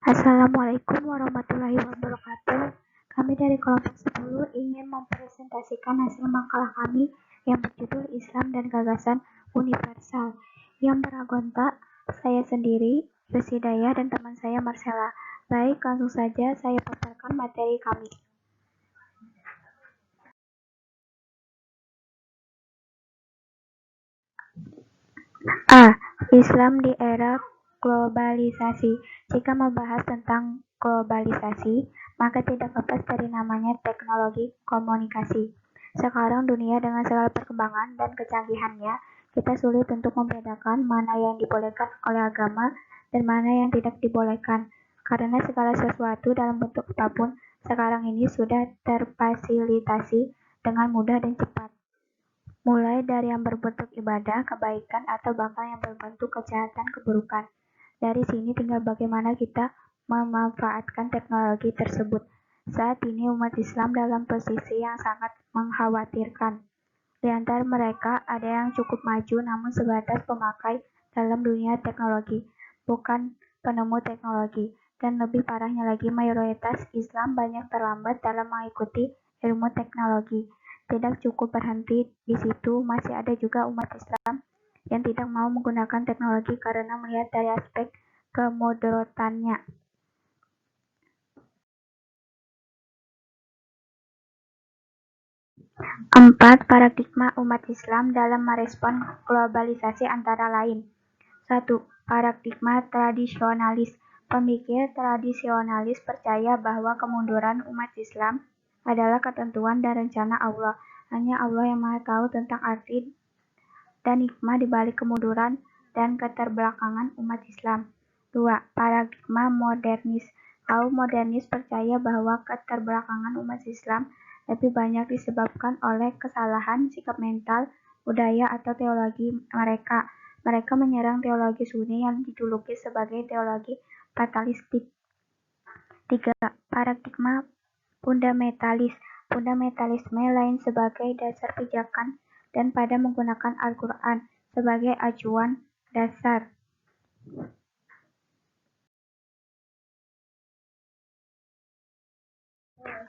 Assalamualaikum warahmatullahi wabarakatuh. Kami dari kelompok 10 ingin mempresentasikan hasil makalah kami yang berjudul Islam dan Gagasan Universal yang beragonta saya sendiri, Yusidaya, dan teman saya Marcella. Baik, langsung saja saya paparkan materi kami. A. Islam di era globalisasi. Jika membahas tentang globalisasi, maka tidak lepas dari namanya teknologi komunikasi. Sekarang dunia dengan segala perkembangan dan kecanggihannya, kita sulit untuk membedakan mana yang dibolehkan oleh agama dan mana yang tidak dibolehkan. Karena segala sesuatu dalam bentuk apapun sekarang ini sudah terfasilitasi dengan mudah dan cepat. Mulai dari yang berbentuk ibadah, kebaikan, atau bahkan yang berbentuk kejahatan, keburukan. Dari sini tinggal bagaimana kita memanfaatkan teknologi tersebut. Saat ini umat Islam dalam posisi yang sangat mengkhawatirkan. Di antara mereka ada yang cukup maju namun sebatas pemakai dalam dunia teknologi, bukan penemu teknologi. Dan lebih parahnya lagi, mayoritas Islam banyak terlambat dalam mengikuti ilmu teknologi. Tidak cukup berhenti di situ, masih ada juga umat Islam yang tidak mau menggunakan teknologi karena melihat dari aspek kemudarannya. 4. Paradigma umat Islam dalam merespon globalisasi antara lain. 1. Paradigma tradisionalis. Pemikir tradisionalis percaya bahwa kemunduran umat Islam adalah ketentuan dan rencana Allah. Hanya Allah yang Maha Tahu tentang arti dan hikmah di balik kemunduran dan keterbelakangan umat Islam. 2. Paradigma modernis. Kaum modernis percaya bahwa keterbelakangan umat Islam lebih banyak disebabkan oleh kesalahan sikap mental, budaya, atau teologi mereka. Mereka menyerang teologi Sunni yang dijuluki sebagai teologi fatalistik. 3. Paradigma fundamentalis. Fundamentalisme lain sebagai dasar pijakan dan pada menggunakan Al-Quran sebagai acuan dasar.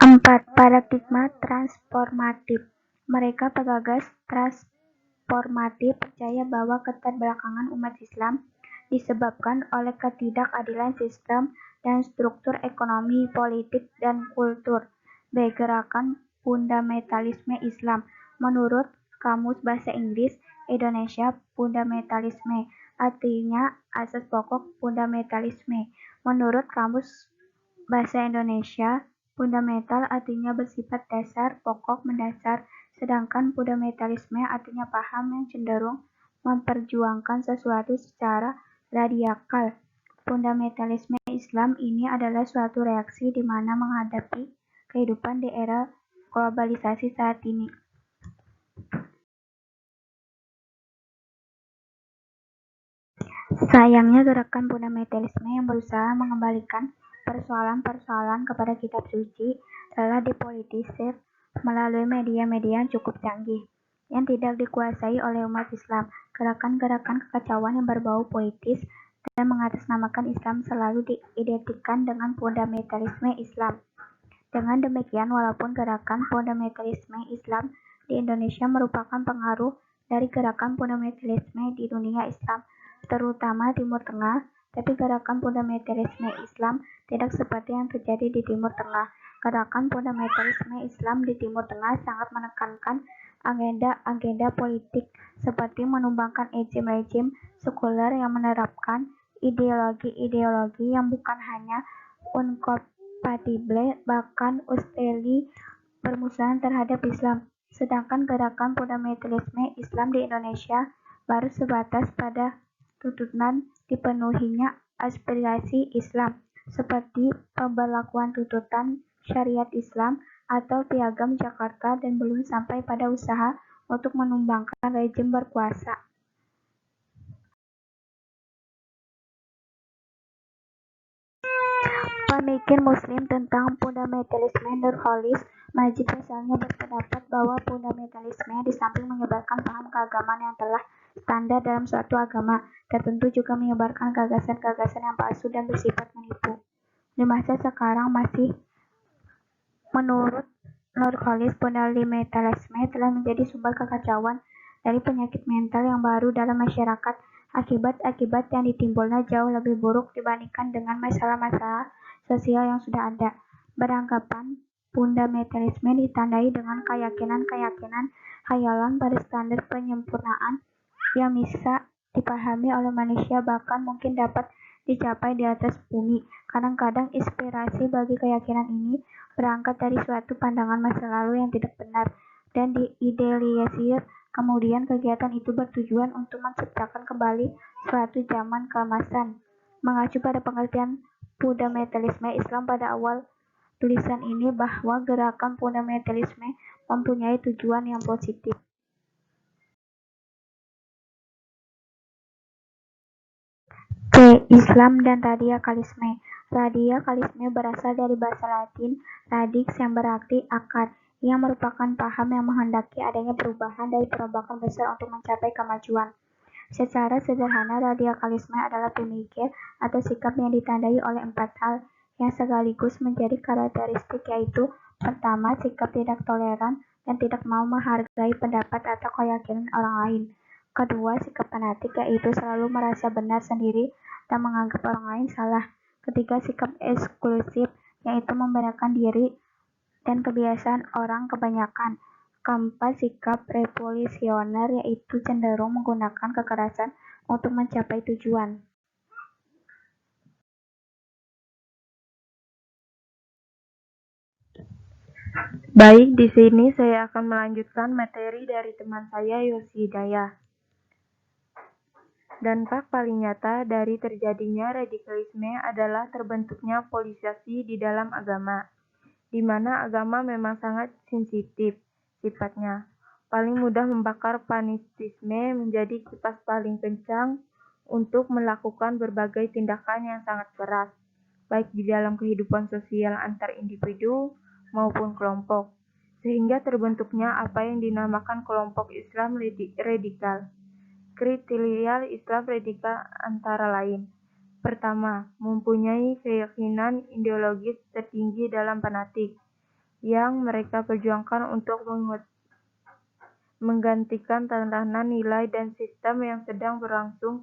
4. Paradigma transformatif. Mereka penggagas transformatif percaya bahwa keterbelakangan umat Islam disebabkan oleh ketidakadilan sistem dan struktur ekonomi, politik, dan kultur. B. Gerakan fundamentalisme Islam. Menurut Kamus Bahasa Inggris Indonesia, fundamentalisme artinya asas pokok fundamentalisme. Menurut Kamus Bahasa Indonesia, fundamental artinya bersifat dasar, pokok, mendasar, sedangkan fundamentalisme artinya paham yang cenderung memperjuangkan sesuatu secara radikal. Fundamentalisme Islam ini adalah suatu reaksi di mana menghadapi kehidupan di era globalisasi saat ini. Sayangnya gerakan fundamentalisme yang berusaha mengembalikan persoalan-persoalan kepada kitab suci telah dipolitisir melalui media-media yang cukup canggih, yang tidak dikuasai oleh umat Islam. Gerakan-gerakan kekacauan yang berbau politis dan mengatasnamakan Islam selalu diidentikan dengan fundamentalisme Islam. Dengan demikian, walaupun gerakan fundamentalisme Islam di Indonesia merupakan pengaruh dari gerakan fundamentalisme di dunia Islam, terutama Timur Tengah, tapi gerakan fundamentalisme Islam tidak seperti yang terjadi di Timur Tengah. Gerakan fundamentalisme Islam di Timur Tengah sangat menekankan agenda-agenda politik seperti menumbangkan rejim-rejim sekuler yang menerapkan ideologi-ideologi yang bukan hanya inkompatibel, bahkan ustili permusuhan terhadap Islam. Sedangkan gerakan fundamentalisme Islam di Indonesia baru sebatas pada tuntutan dipenuhinya aspirasi Islam, seperti pemberlakuan tuntutan syariat Islam atau Piagam Jakarta, dan belum sampai pada usaha untuk menumbangkan rejim berkuasa. Pemikir Muslim tentang fundamentalisme Nurholis Majid misalnya berpendapat bahwa fundamentalisme di samping menyebarkan paham keagamaan yang telah standar dalam suatu agama tertentu juga menyebarkan gagasan-gagasan yang palsu dan bersifat menipu. di masa sekarang masih. Menurut Nurcholish, fundamentalisme telah menjadi sumber kekacauan dari penyakit mental yang baru dalam masyarakat. Akibat-akibat yang ditimbulnya jauh lebih buruk dibandingkan dengan masalah-masalah sosial yang sudah ada. Beranggapan fundamentalisme ditandai dengan keyakinan-keyakinan khayalan pada standar penyempurnaan yang bisa dipahami oleh manusia, bahkan mungkin dapat dicapai di atas bumi. Kadang-kadang inspirasi bagi keyakinan ini berangkat dari suatu pandangan masa lalu yang tidak benar dan diidealisir. Kemudian kegiatan itu bertujuan untuk menciptakan kembali suatu zaman keemasan. Mengacu pada pengertian fundamentalisme Islam pada awal tulisan ini, bahwa gerakan fundamentalisme mempunyai tujuan yang positif. C. Islam dan radikalisme. Radikalisme berasal dari bahasa Latin radix yang berarti akar, yang merupakan paham yang menghendaki adanya perubahan dari perombakan besar untuk mencapai kemajuan. Secara sederhana, radikalisme adalah pemikir atau sikap yang ditandai oleh 4 hal yang sekaligus menjadi karakteristik, yaitu: pertama, sikap tidak toleran dan tidak mau menghargai pendapat atau keyakinan orang lain. Kedua, sikap fanatik, yaitu selalu merasa benar sendiri dan menganggap orang lain salah. Ketiga, sikap eksklusif, yaitu membenarkan diri dan kebiasaan orang kebanyakan. Keempat, sikap revolusioner, yaitu cenderung menggunakan kekerasan untuk mencapai tujuan. Baik, di sini saya akan melanjutkan materi dari teman saya, Yosi Hidayah. Dampak paling nyata dari terjadinya radikalisme adalah terbentuknya polarisasi di dalam agama, di mana agama memang sangat sensitif sifatnya. Paling mudah membakar fanatisme menjadi kipas paling kencang untuk melakukan berbagai tindakan yang sangat keras, baik di dalam kehidupan sosial antar individu maupun kelompok, sehingga terbentuknya apa yang dinamakan kelompok Islam radikal. Kriteria Islam radikal antara lain: pertama, mempunyai keyakinan ideologis tertinggi dalam fanatik, yang mereka perjuangkan untuk menggantikan tatanan nilai dan sistem yang sedang berlangsung.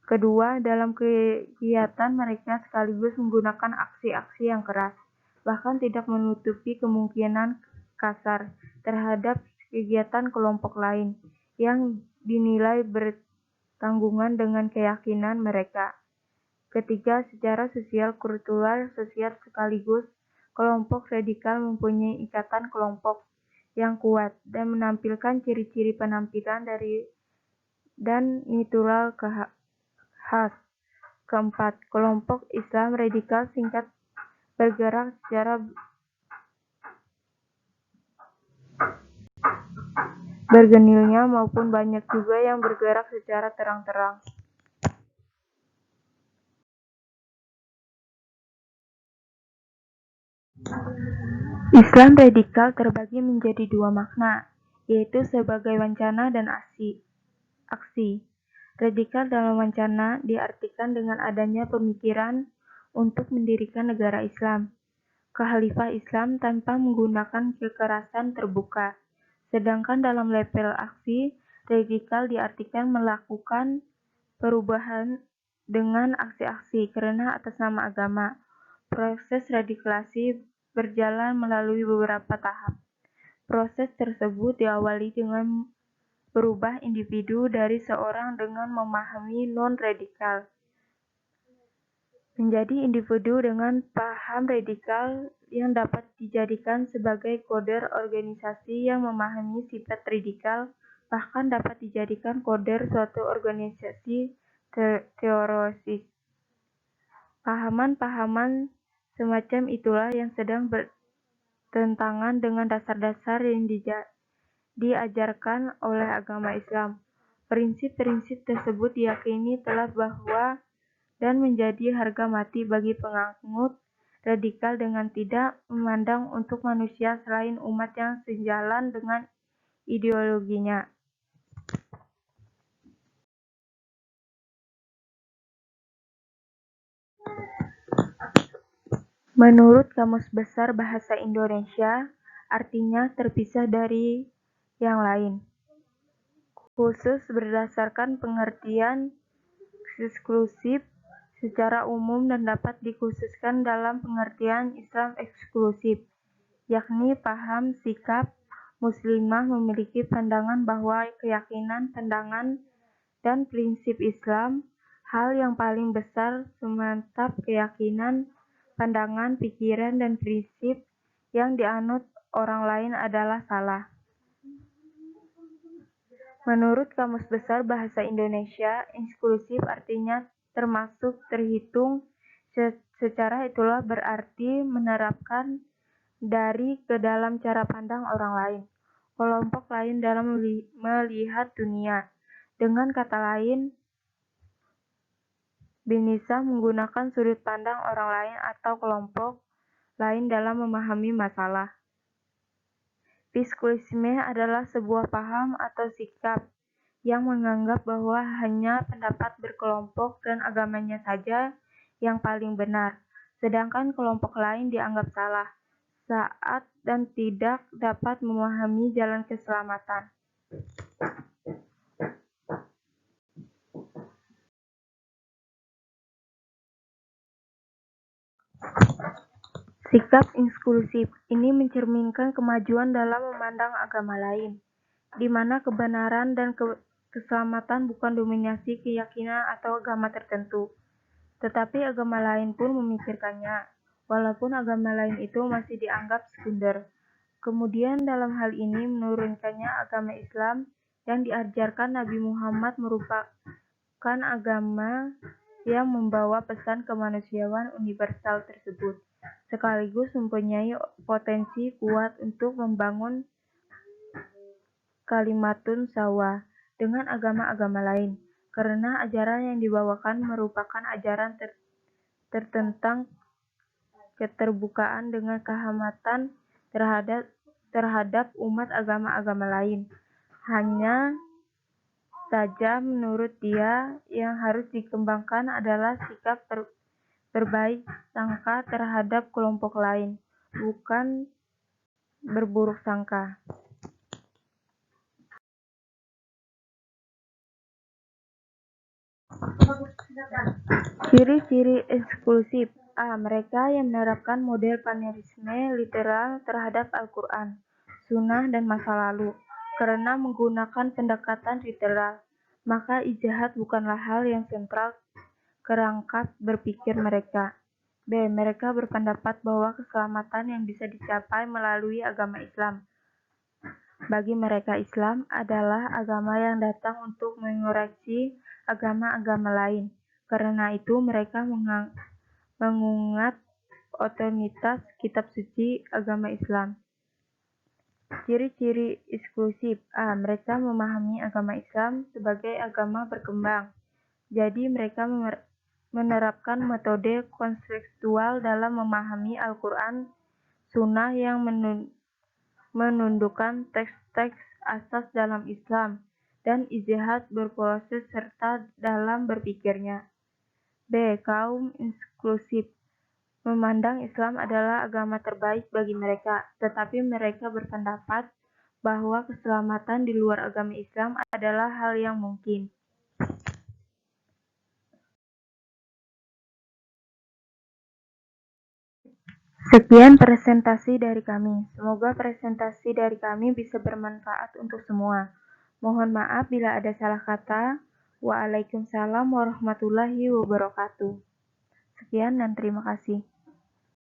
Kedua, dalam kegiatan mereka sekaligus menggunakan aksi-aksi yang keras, bahkan tidak menutupi kemungkinan kasar terhadap kegiatan kelompok lain yang dinilai bertanggungan dengan keyakinan mereka. Ketiga, secara sosial kultural sosial sekaligus kelompok radikal mempunyai ikatan kelompok yang kuat dan menampilkan ciri-ciri penampilan dari dan natural khas. Keempat, kelompok Islam radikal singkat bergerak secara bergenilnya maupun banyak juga yang bergerak secara terang-terang. Islam radikal terbagi menjadi dua makna, yaitu sebagai wacana dan aksi. Radikal dalam wacana diartikan dengan adanya pemikiran untuk mendirikan negara Islam, khalifah Islam tanpa menggunakan kekerasan terbuka. Sedangkan dalam level aksi, radikal diartikan melakukan perubahan dengan aksi-aksi karena atas nama agama. Proses radikalisasi berjalan melalui beberapa tahap. Proses tersebut diawali dengan berubah individu dari seorang dengan memahami non-radikal menjadi individu dengan paham radikal yang dapat dijadikan sebagai koder organisasi yang memahami sifat radikal, bahkan dapat dijadikan koder suatu organisasi teorisis. Pahaman-pahaman semacam itulah yang sedang bertentangan dengan dasar-dasar yang diajarkan oleh agama Islam. Prinsip-prinsip tersebut diyakini telah bahwa dan menjadi harga mati bagi penganut radikal dengan tidak memandang untuk manusia selain umat yang sejalan dengan ideologinya. Menurut Kamus Besar Bahasa Indonesia, artinya terpisah dari yang lain. Khusus berdasarkan pengertian eksklusif secara umum dan dapat dikhususkan dalam pengertian Islam eksklusif, yakni paham sikap muslimah memiliki pandangan bahwa keyakinan, pandangan, dan prinsip Islam, hal yang paling besar semantap keyakinan, pandangan, pikiran, dan prinsip yang dianut orang lain adalah salah. Menurut Kamus Besar Bahasa Indonesia, eksklusif artinya termasuk, terhitung, secara itulah berarti menerapkan dari ke dalam cara pandang orang lain, kelompok lain dalam melihat dunia. Dengan kata lain, bisa menggunakan sudut pandang orang lain atau kelompok lain dalam memahami masalah. Eksklusisme adalah sebuah paham atau sikap yang menganggap bahwa hanya pendapat berkelompok dan agamanya saja yang paling benar, sedangkan kelompok lain dianggap salah, saat dan tidak dapat memahami jalan keselamatan. Sikap eksklusif ini mencerminkan kemajuan dalam memandang agama lain, di mana kebenaran dan keselamatan bukan dominasi keyakinan atau agama tertentu, tetapi agama lain pun memikirkannya, walaupun agama lain itu masih dianggap sekunder. Kemudian dalam hal ini menurunkannya agama Islam yang diajarkan Nabi Muhammad merupakan agama yang membawa pesan kemanusiaan universal tersebut, sekaligus mempunyai potensi kuat untuk membangun kalimatun sawa dengan agama-agama lain, karena ajaran yang dibawakan merupakan ajaran tertentang keterbukaan dengan kehormatan terhadap umat agama-agama lain. Hanya saja menurut dia yang harus dikembangkan adalah sikap berbaik sangka terhadap kelompok lain, bukan berburuk sangka. Ciri-ciri eksklusif. A. Mereka yang menerapkan model panelisme literal terhadap Al-Quran, Sunnah, dan masa lalu. Karena menggunakan pendekatan literal, maka ijtihad bukanlah hal yang sentral kerangka berpikir mereka. B. Mereka berpendapat bahwa keselamatan yang bisa dicapai melalui agama Islam. Bagi mereka, Islam adalah agama yang datang untuk mengoreksi agama-agama lain. Karena itu, mereka mengungat otoritas kitab suci agama Islam. Ciri-ciri eksklusif. A. Mereka memahami agama Islam sebagai agama berkembang. Jadi mereka menerapkan metode konseptual dalam memahami Al-Quran, Sunnah yang menundukkan teks-teks asas dalam Islam, dan ijtihad berproses serta dalam berpikirnya. B. Kaum eksklusif memandang Islam adalah agama terbaik bagi mereka, tetapi mereka berpendapat bahwa keselamatan di luar agama Islam adalah hal yang mungkin. Sekian presentasi dari kami. Semoga presentasi dari kami bisa bermanfaat untuk semua. Mohon maaf bila ada salah kata. Waalaikumsalam warahmatullahi wabarakatuh. Sekian dan terima kasih.